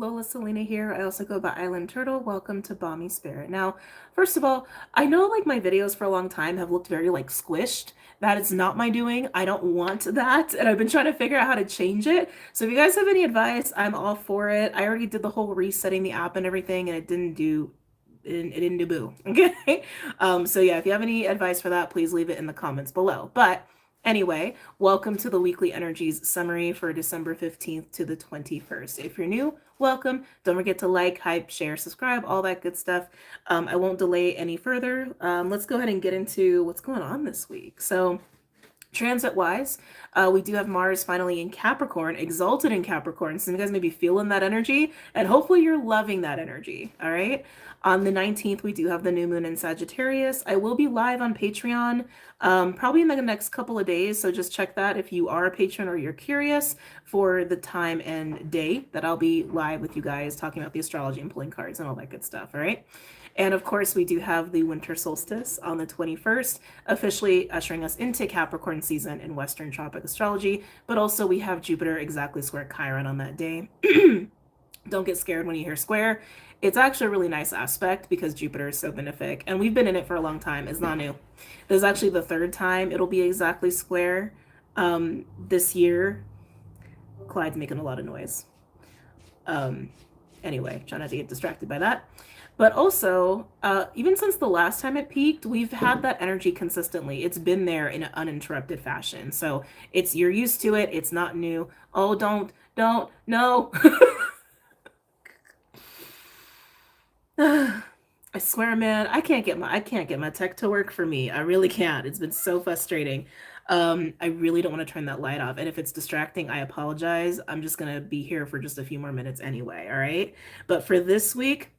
Lola Selena here. I also go by Island Turtle. Welcome to BOMISpirit. Now, first of all, I know like my videos for a long time have looked very like squished. That is not my doing. I don't want that, and I've been trying to figure out how to change it. So if you guys have any advice, I'm all for it. I already did the whole resetting the app and everything, and it didn't do boo. Okay. So yeah, if you have any advice for that, please leave it in the comments below. But anyway, welcome to the weekly energies summary for December 15th to the 21st. If you're new, welcome. Don't forget to like, hype, share, subscribe, all that good stuff. I won't delay any further. Let's go ahead and get into what's going on this week. So transit wise, we do have Mars finally in Capricorn, exalted in Capricorn. So you guys may be feeling that energy, and hopefully you're loving that energy. All right. On the 19th, we do have the new moon in Sagittarius. I will be live on Patreon probably in the next couple of days. So just check that if you are a patron or you're curious for the time and day that I'll be live with you guys talking about the astrology and pulling cards and all that good stuff. All right. And of course, we do have the winter solstice on the 21st, officially ushering us into Capricorn season in Western tropic astrology. But also we have Jupiter exactly square Chiron on that day. Don't get scared when you hear square. It's actually a really nice aspect because Jupiter is so benefic, and we've been in it for a long time. It's not new. This is actually the third time it'll be exactly square this year. Clyde's making a lot of noise. Anyway, try not to get distracted by that. But also, even since the last time it peaked, we've had that energy consistently. It's been there in an uninterrupted fashion. So you're used to it. It's not new. Oh, don't, no. I swear, man, I can't get my tech to work for me. I really can't. It's been so frustrating. I really don't want to turn that light off. And if it's distracting, I apologize. I'm just gonna be here for just a few more minutes anyway, all right? But for this week,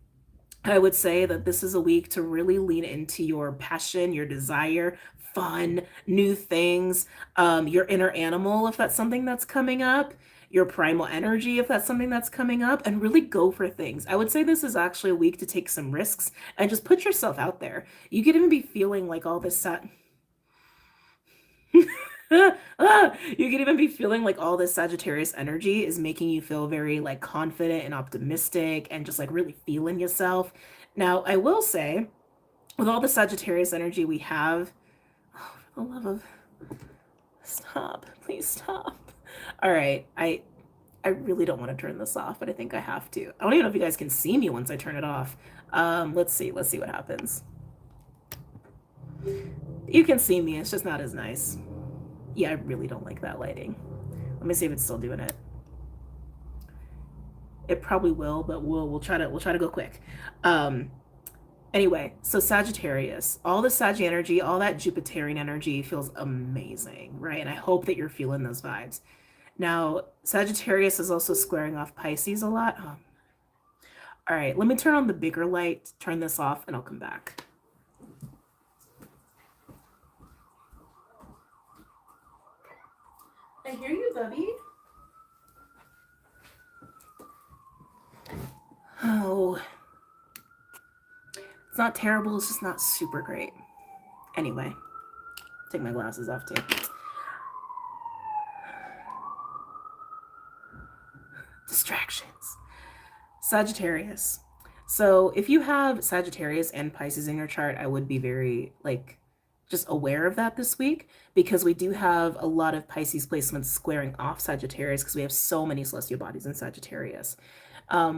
I would say that this is a week to really lean into your passion, your desire, fun, new things, your inner animal, if that's something that's coming up, your primal energy, if that's something that's coming up, and really go for things. I would say this is actually a week to take some risks and just put yourself out there. You could even be feeling like all this you could even be feeling like all this Sagittarius energy is making you feel very like confident and optimistic and just like really feeling yourself. Now, I will say, with all the Sagittarius energy we have, oh, for the love of, stop, please stop. All right, I really don't want to turn this off, but I think I have to. I don't even know if you guys can see me once I turn it off. Let's see what happens. You can see me, it's just not as nice. Yeah, I really don't like that lighting. Let me see if it's still doing it. It probably will, but we'll try to go quick. Anyway, so Sagittarius, all the Sag energy, all that Jupiterian energy feels amazing, right? And I hope that you're feeling those vibes. Now, Sagittarius is also squaring off Pisces a lot. All right, let me turn on the bigger light, turn this off, and I'll come back. I hear you, Bubby. Oh, it's not terrible. It's just not super great. Anyway, take my glasses off too. Distractions. Sagittarius. So if you have Sagittarius and Pisces in your chart, I would be very just aware of that this week, because we do have a lot of Pisces placements squaring off Sagittarius because we have so many celestial bodies in Sagittarius.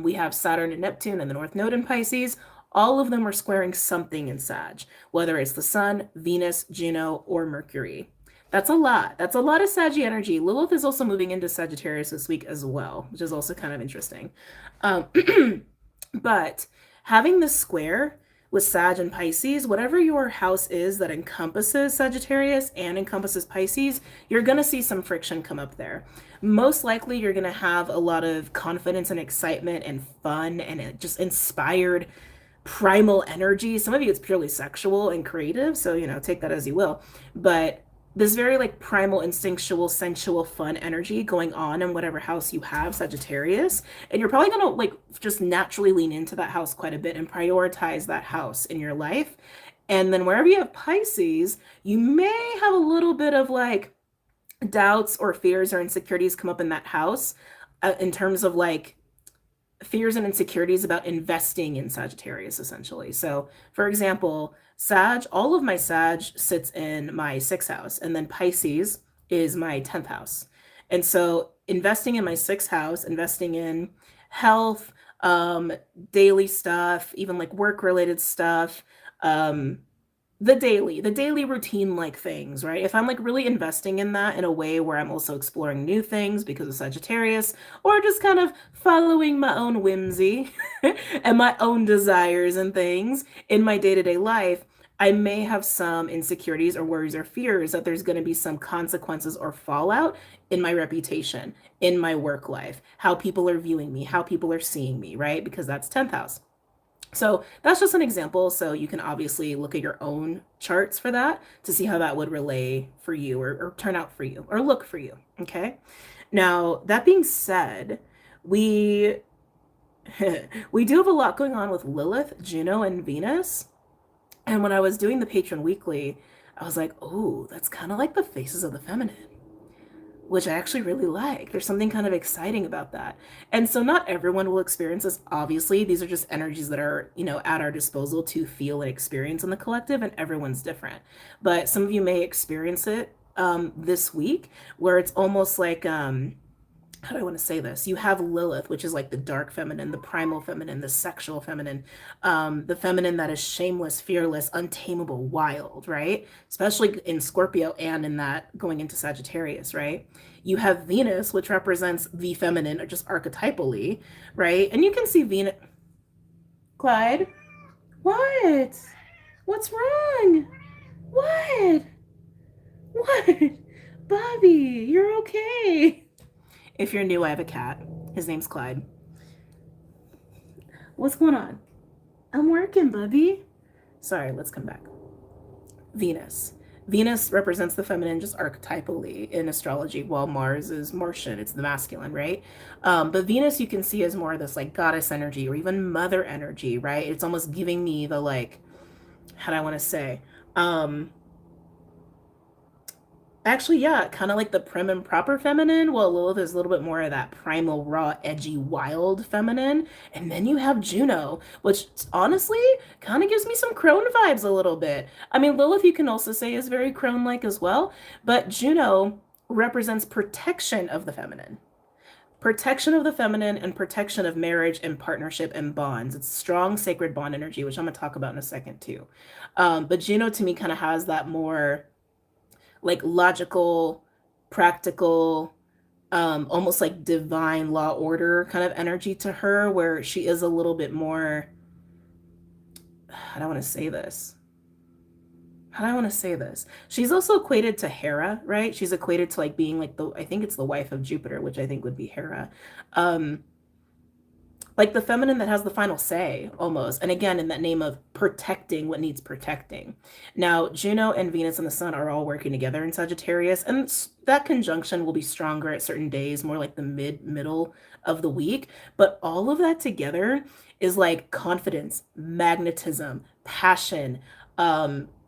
We have Saturn and Neptune and the North Node in Pisces. All of them are squaring something in Sag, whether it's the Sun, Venus, Juno, or Mercury. That's a lot. That's a lot of Sag energy. Lilith is also moving into Sagittarius this week as well, which is also kind of interesting. But having this square with Sag and Pisces, whatever your house is that encompasses Sagittarius and encompasses Pisces, you're going to see some friction come up there. Most likely, you're going to have a lot of confidence and excitement and fun and just inspired primal energy. Some of you, it's purely sexual and creative, so, take that as you will. But this very primal, instinctual, sensual, fun energy going on in whatever house you have Sagittarius, and you're probably gonna just naturally lean into that house quite a bit and prioritize that house in your life. And then wherever you have Pisces, you may have a little bit of doubts or fears or insecurities come up in that house in terms of fears and insecurities about investing in Sagittarius, essentially. So, for example, all of my Sag sits in my sixth house, and then Pisces is my 10th house. And so, investing in my sixth house, investing in health, daily stuff, even like work related stuff, um, the daily routine like things, right? If I'm like really investing in that in a way where I'm also exploring new things because of Sagittarius, or just kind of following my own whimsy and my own desires and things in my day-to-day life, I may have some insecurities or worries or fears that there's going to be some consequences or fallout in my reputation, in my work life, how people are viewing me, how people are seeing me, right? Because that's 10th house. So that's just an example. So you can obviously look at your own charts for that to see how that would relay for you, or turn out for you, or look for you. Okay. Now, that being said, we we do have a lot going on with Lilith, Juno, and Venus. And when I was doing the Patron Weekly, I was like, oh, that's kind of like the faces of the feminine, which I actually really like. There's something kind of exciting about that. And so not everyone will experience this. Obviously, these are just energies that are, at our disposal to feel and experience in the collective, and everyone's different. But some of you may experience it this week, where it's almost like, how do I want to say this? You have Lilith, which is like the dark feminine, the primal feminine, the sexual feminine, the feminine that is shameless, fearless, untamable, wild, right? Especially in Scorpio and in that going into Sagittarius, right? You have Venus, which represents the feminine, or just archetypally, right? And you can see Venus. Clyde, what? What's wrong? What? What? Bobby, you're okay. If you're new, I have a cat. His name's Clyde. What's going on? I'm working, Bubby. Sorry, let's come back. Venus. Venus represents the feminine just archetypally in astrology, while Mars is Martian. It's the masculine, right? But Venus you can see as more of this like goddess energy, or even mother energy, right? It's almost giving me the like, how do I want to say? Actually, yeah, kind of like the prim and proper feminine. Well, Lilith is a little bit more of that primal, raw, edgy, wild feminine. And then you have Juno, which honestly kind of gives me some crone vibes a little bit. I mean, Lilith, you can also say is very crone-like as well, but Juno represents protection of the feminine. Protection of the feminine and protection of marriage and partnership and bonds. It's strong sacred bond energy, which I'm going to talk about in a second too. But Juno to me kind of has that more like logical, practical, almost like divine law order kind of energy to her, where she is a little bit more, how do I want to say this? How do I want to say this? She's also equated to Hera, right? She's equated to like being like I think it's the wife of Jupiter, which I think would be Hera. Like the feminine that has the final say almost. And again, in that name of protecting what needs protecting. Now, Juno and Venus and the Sun are all working together in Sagittarius, and that conjunction will be stronger at certain days, more like the middle of the week. But all of that together is like confidence, magnetism, passion,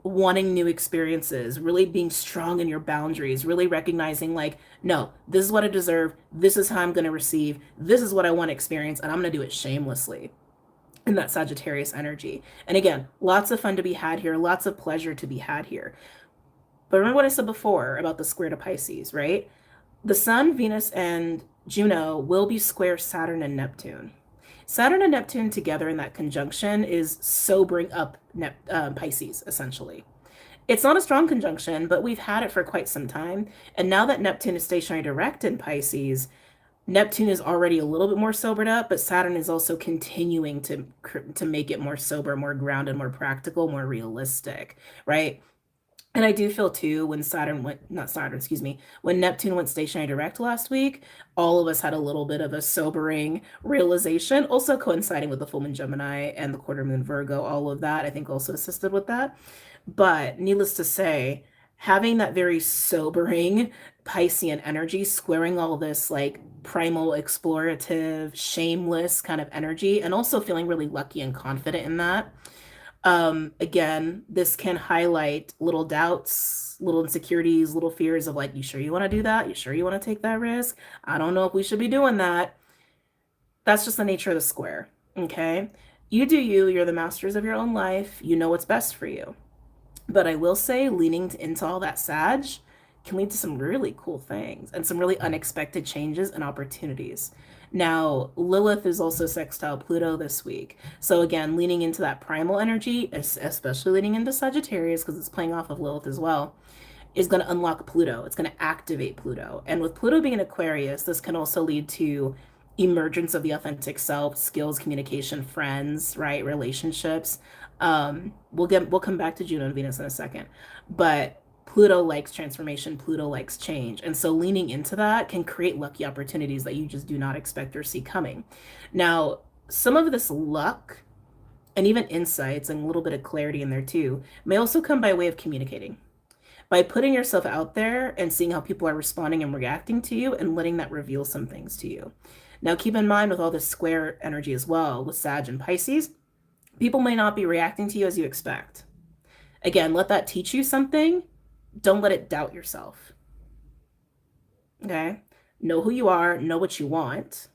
wanting new experiences, really being strong in your boundaries, really recognizing like, no, this is what I deserve. This is how I'm going to receive. This is what I want to experience. And I'm going to do it shamelessly in that Sagittarius energy. And again, lots of fun to be had here. Lots of pleasure to be had here. But remember what I said before about the square to Pisces, right? The Sun, Venus, and Juno will be square Saturn and Neptune. Saturn and Neptune together in that conjunction is sobering up Pisces, essentially. It's not a strong conjunction, but we've had it for quite some time. And now that Neptune is stationary direct in Pisces, Neptune is already a little bit more sobered up, but Saturn is also continuing to make it more sober, more grounded, more practical, more realistic, right? And I do feel too, when when Neptune went stationary direct last week, all of us had a little bit of a sobering realization, also coinciding with the full moon Gemini and the quarter moon Virgo, all of that, I think also assisted with that. But needless to say, having that very sobering Piscean energy, squaring all this like primal, explorative, shameless kind of energy, and also feeling really lucky and confident in that. Again, this can highlight little doubts, little insecurities, little fears of like, you sure you want to do that? You sure you want to take that risk? I don't know if we should be doing that. That's just the nature of the square, okay? You do you, you're the masters of your own life, you know what's best for you. But I will say, leaning into all that Sag can lead to some really cool things and some really unexpected changes and opportunities. Now, Lilith is also sextile Pluto this week. So, again, leaning into that primal energy, especially leaning into Sagittarius, because it's playing off of Lilith as well, is going to unlock Pluto. It's going to activate Pluto. And with Pluto being an Aquarius, this can also lead to emergence of the authentic self, skills, communication, friends, right? Relationships. We'll come back to Juno and Venus in a second. But Pluto likes transformation, Pluto likes change. And so leaning into that can create lucky opportunities that you just do not expect or see coming. Now, some of this luck and even insights and a little bit of clarity in there too may also come by way of communicating, by putting yourself out there and seeing how people are responding and reacting to you and letting that reveal some things to you. Now, keep in mind with all this square energy as well, with Sag and Pisces, people may not be reacting to you as you expect. Again, let that teach you something. Don't let it doubt yourself. Okay? Know who you are, know what you want.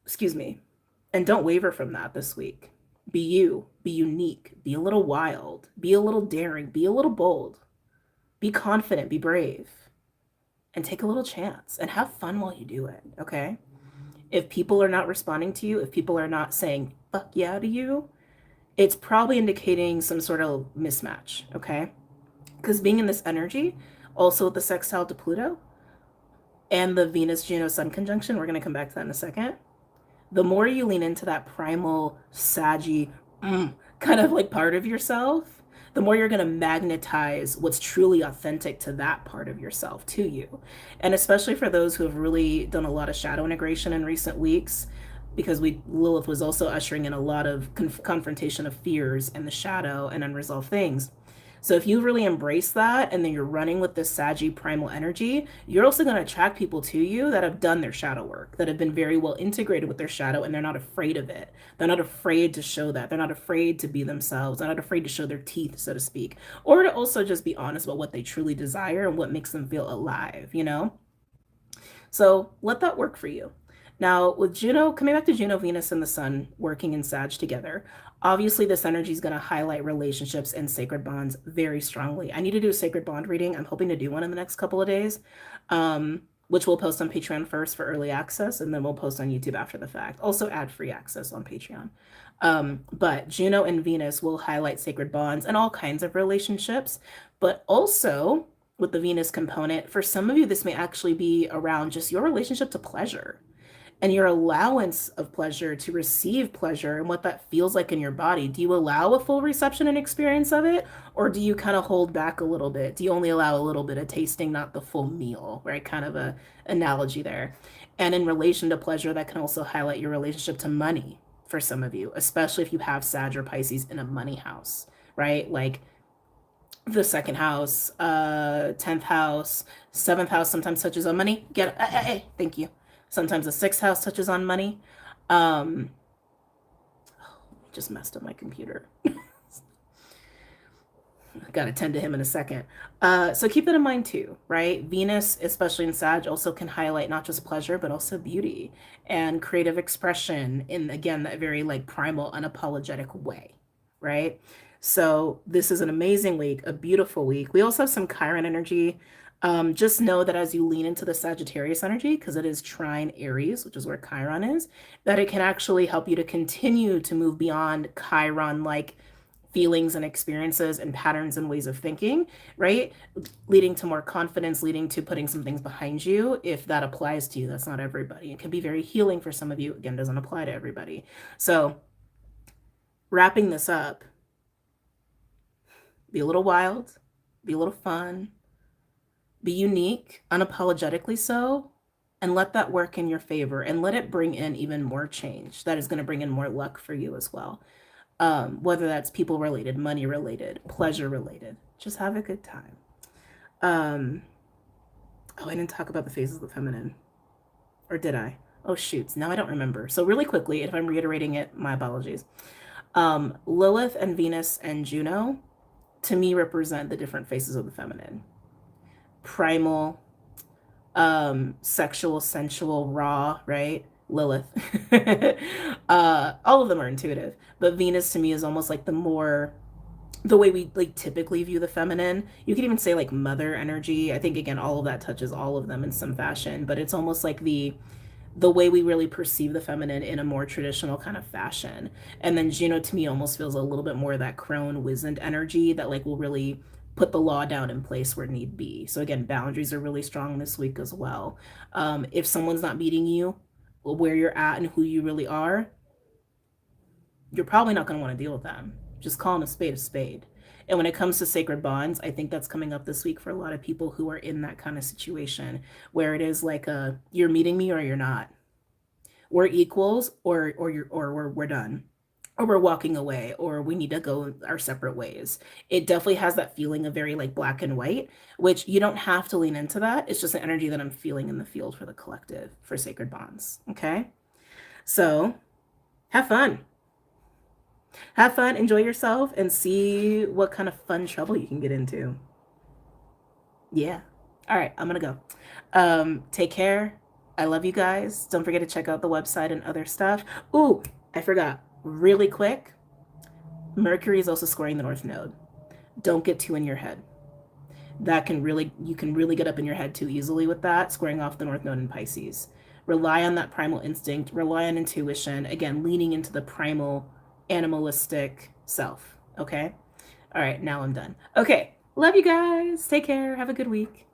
Excuse me. And don't waver from that this week. Be you, be unique, be a little wild, be a little daring, be a little bold, be confident, be brave, and take a little chance and have fun while you do it, okay? If people are not responding to you, if people are not saying fuck yeah to you, it's probably indicating some sort of mismatch, okay? Because being in this energy, also with the sextile to Pluto and the Venus Juno Sun conjunction, we're going to come back to that in a second. The more you lean into that primal, saggy, kind of like part of yourself, the more you're going to magnetize what's truly authentic to that part of yourself to you. And especially for those who have really done a lot of shadow integration in recent weeks, because Lilith was also ushering in a lot of confrontation of fears and the shadow and unresolved things. So if you really embrace that and then you're running with this saggy primal energy, you're also going to attract people to you that have done their shadow work, that have been very well integrated with their shadow, and they're not afraid of it. They're not afraid to show that. They're not afraid to be themselves. They're not afraid to show their teeth, so to speak, or to also just be honest about what they truly desire and what makes them feel alive, you know? So let that work for you. Now, with Juno, coming back to Juno, Venus, and the Sun working in Sag together, obviously this energy is going to highlight relationships and sacred bonds very strongly. I need to do a sacred bond reading. I'm hoping to do one in the next couple of days, which we'll post on Patreon first for early access, and then we'll post on YouTube after the fact. Also ad-free access on Patreon. But Juno and Venus will highlight sacred bonds and all kinds of relationships, but also with the Venus component, for some of you, this may actually be around just your relationship to pleasure and your allowance of pleasure, to receive pleasure and what that feels like in your body. Do you allow a full reception and experience of it? Or do you kind of hold back a little bit? Do you only allow a little bit of tasting, not the full meal, right? Kind of a analogy there. And in relation to pleasure, that can also highlight your relationship to money for some of you, especially if you have Sag or Pisces in a money house, right? Like the second house, 10th house, 7th house sometimes touches on money. Thank you. Sometimes the 6th house touches on money. Just messed up my computer. Got to tend to him in a second. So keep that in mind too, right? Venus, especially in Sag, also can highlight not just pleasure, but also beauty and creative expression in, again, that very like primal, unapologetic way, right? So this is an amazing week, a beautiful week. We also have some Chiron energy. Just know that as you lean into the Sagittarius energy, because it is trine Aries, which is where Chiron is, that it can actually help you to continue to move beyond Chiron-like feelings and experiences and patterns and ways of thinking, right? Leading to more confidence, leading to putting some things behind you, if that applies to you. That's not everybody. It can be very healing for some of you. Again, doesn't apply to everybody. So wrapping this up, be a little wild, be a little fun, be unique, unapologetically so, and let that work in your favor and let it bring in even more change. That is going to bring in more luck for you as well. Whether that's people related, money related, pleasure related, just have a good time. Oh, I didn't talk about the phases of the feminine, or did I? Oh, shoots. Now I don't remember. So really quickly, if I'm reiterating it, my apologies. Lilith and Venus and Juno, to me, represent the different faces of the feminine. Primal, Sexual, sensual, raw, right? Lilith. All of them are intuitive, but Venus to me is almost like the way we like typically view the feminine. You could even say like mother energy. I think again all of that touches all of them in some fashion, but it's almost like the way we really perceive the feminine in a more traditional kind of fashion. And then Juno to me almost feels a little bit more of that crone wizened energy that like will really put the law down in place where need be. So again, boundaries are really strong this week as well. If someone's not meeting you where you're at and who you really are, you're probably not going to want to deal with them. Just calling a spade a spade. And when it comes to sacred bonds, I think that's coming up this week for a lot of people who are in that kind of situation where it is like you're meeting me or you're not. We're equals or we're done. Or we're walking away, or we need to go our separate ways. It definitely has that feeling of very like black and white, which you don't have to lean into that. It's just an energy that I'm feeling in the field for the collective for sacred bonds. Okay. So have fun. Have fun, enjoy yourself, and see what kind of fun trouble you can get into. Yeah. All right, I'm gonna go. Take care. I love you guys. Don't forget to check out the website and other stuff. Ooh, I forgot. Really quick, Mercury is also squaring the North Node. Don't get too in your head. You can really get up in your head too easily with that, squaring off the North Node in Pisces. Rely on that primal instinct, rely on intuition, again, leaning into the primal animalistic self. Okay? All right, now I'm done. Okay, love you guys. Take care. Have a good week.